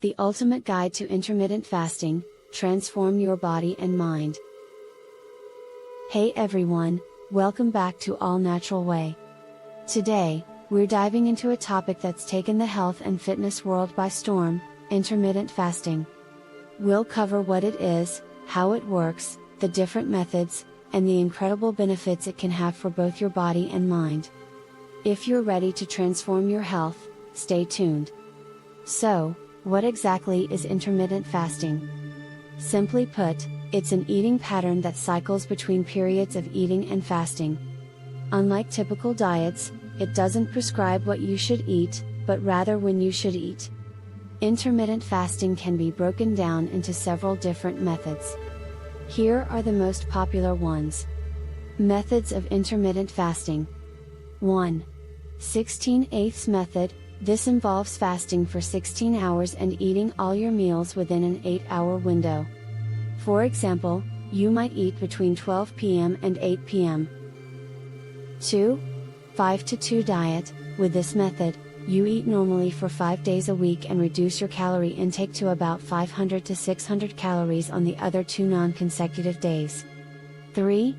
the ultimate guide to intermittent fasting. Transform your body and mind. Hey everyone, welcome back to All Natural Way. Today, we're diving into a topic that's taken the health and fitness world by storm: intermittent fasting. We'll cover what it is, how it works, the different methods, and the incredible benefits it can have for both your body and mind. If you're ready to transform your health, stay tuned. So, what exactly is intermittent fasting? Simply put, it's an eating pattern that cycles between periods of eating and fasting. Unlike typical diets, it doesn't prescribe what you should eat, but rather when you should eat. Intermittent fasting can be broken down into several different methods. Here are the most popular ones. Methods of intermittent fasting. 1. 16/8 method. This involves fasting for 16 hours and eating all your meals within an 8-hour window. For example, you might eat between 12 p.m. and 8 p.m. 2. 5-2 diet. With this method, you eat normally for 5 days a week and reduce your calorie intake to about 500 to 600 calories on the other 2 non-consecutive days. 3.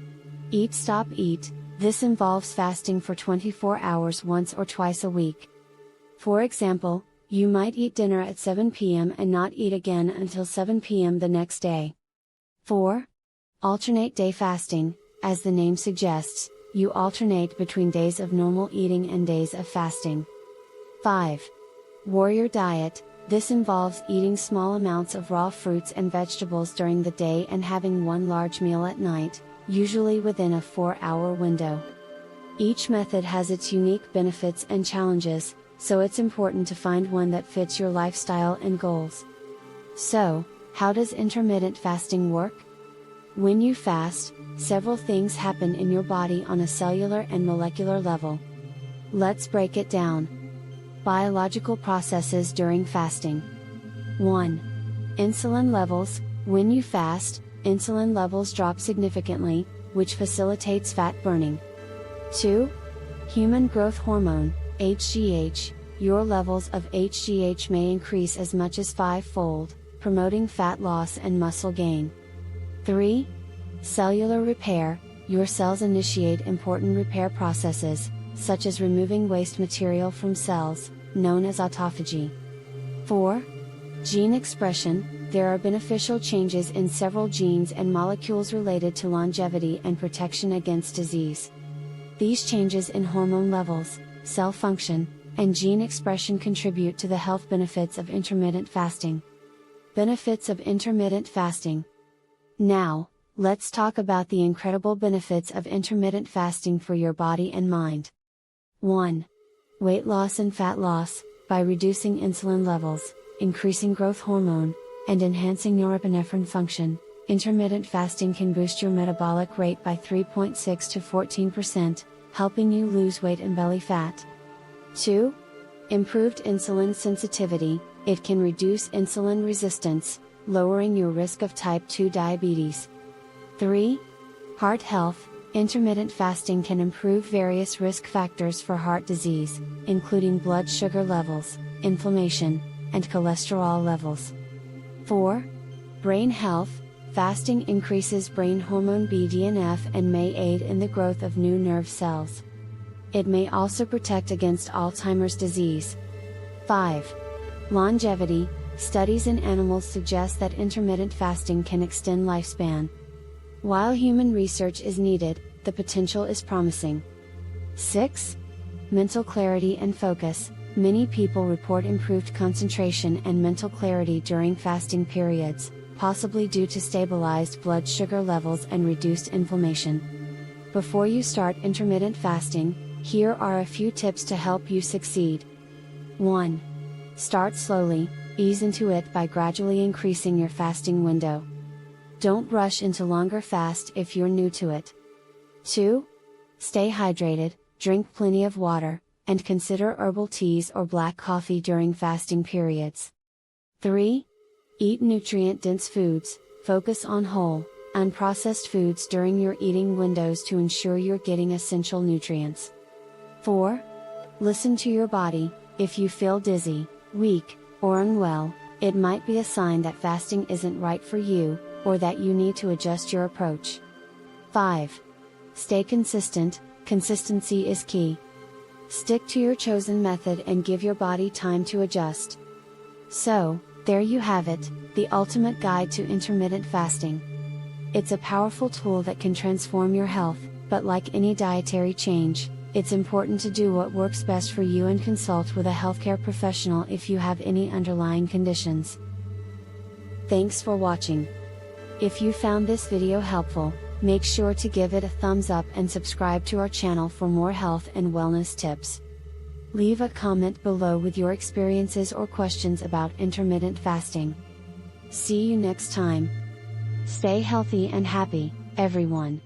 Eat Stop Eat. This involves fasting for 24 hours once or twice a week. For example, you might eat dinner at 7 p.m. and not eat again until 7 p.m. the next day. 4. Alternate day fasting. As the name suggests, you alternate between days of normal eating and days of fasting. 5. Warrior diet. This involves eating small amounts of raw fruits and vegetables during the day and having one large meal at night, usually within a 4-hour window. Each method has its unique benefits and challenges, so it's important to find one that fits your lifestyle and goals. So, how does intermittent fasting work? When you fast, several things happen in your body on a cellular and molecular level. Let's break it down. Biological processes during fasting. 1. Insulin levels. When you fast, insulin levels drop significantly, which facilitates fat burning. 2. Human growth hormone, HGH. Your levels of HGH may increase as much as 5-fold, promoting fat loss and muscle gain. 3. Cellular repair. Your cells initiate important repair processes, such as removing waste material from cells, known as autophagy. 4. Gene expression. There are beneficial changes in several genes and molecules related to longevity and protection against disease. These changes in hormone levels, cell function, and gene expression contribute to the health benefits of intermittent fasting. Benefits of intermittent fasting. Now, let's talk about the incredible benefits of intermittent fasting for your body and mind. 1. Weight loss and fat loss. By reducing insulin levels, increasing growth hormone, and enhancing norepinephrine function, intermittent fasting can boost your metabolic rate by 3.6 to 14%, helping you lose weight and belly fat. 2. Improved insulin sensitivity. It can reduce insulin resistance, lowering your risk of type 2 diabetes. 3. Heart health. Intermittent fasting can improve various risk factors for heart disease, including blood sugar levels, inflammation, and cholesterol levels. 4. Brain health. Fasting increases brain hormone BDNF and may aid in the growth of new nerve cells. It may also protect against Alzheimer's disease. 5. Longevity. Studies in animals suggest that intermittent fasting can extend lifespan. While human research is needed, the potential is promising. 6. Mental clarity and focus. Many people report improved concentration and mental clarity during fasting periods, possibly due to stabilized blood sugar levels and reduced inflammation. Before you start intermittent fasting, here are a few tips to help you succeed. 1. Start slowly, ease into it by gradually increasing your fasting window. Don't rush into longer fast if you're new to it. 2. Stay hydrated, drink plenty of water, and consider herbal teas or black coffee during fasting periods. 3. Eat nutrient-dense foods. Focus on whole, unprocessed foods during your eating windows to ensure you're getting essential nutrients. 4. Listen to your body. If you feel dizzy, weak, or unwell, It might be a sign that fasting isn't right for you, or that you need to adjust your approach. 5. Stay consistent. Consistency is key. Stick to your chosen method and give your body time to adjust. So, there you have it, the ultimate guide to intermittent fasting. It's a powerful tool that can transform your health, but like any dietary change, it's important to do what works best for you and consult with a healthcare professional if you have any underlying conditions. Thanks for watching. If you found this video helpful, make sure to give it a thumbs up and subscribe to our channel for more health and wellness tips. Leave a comment below with your experiences or questions about intermittent fasting. See you next time. Stay healthy and happy, everyone.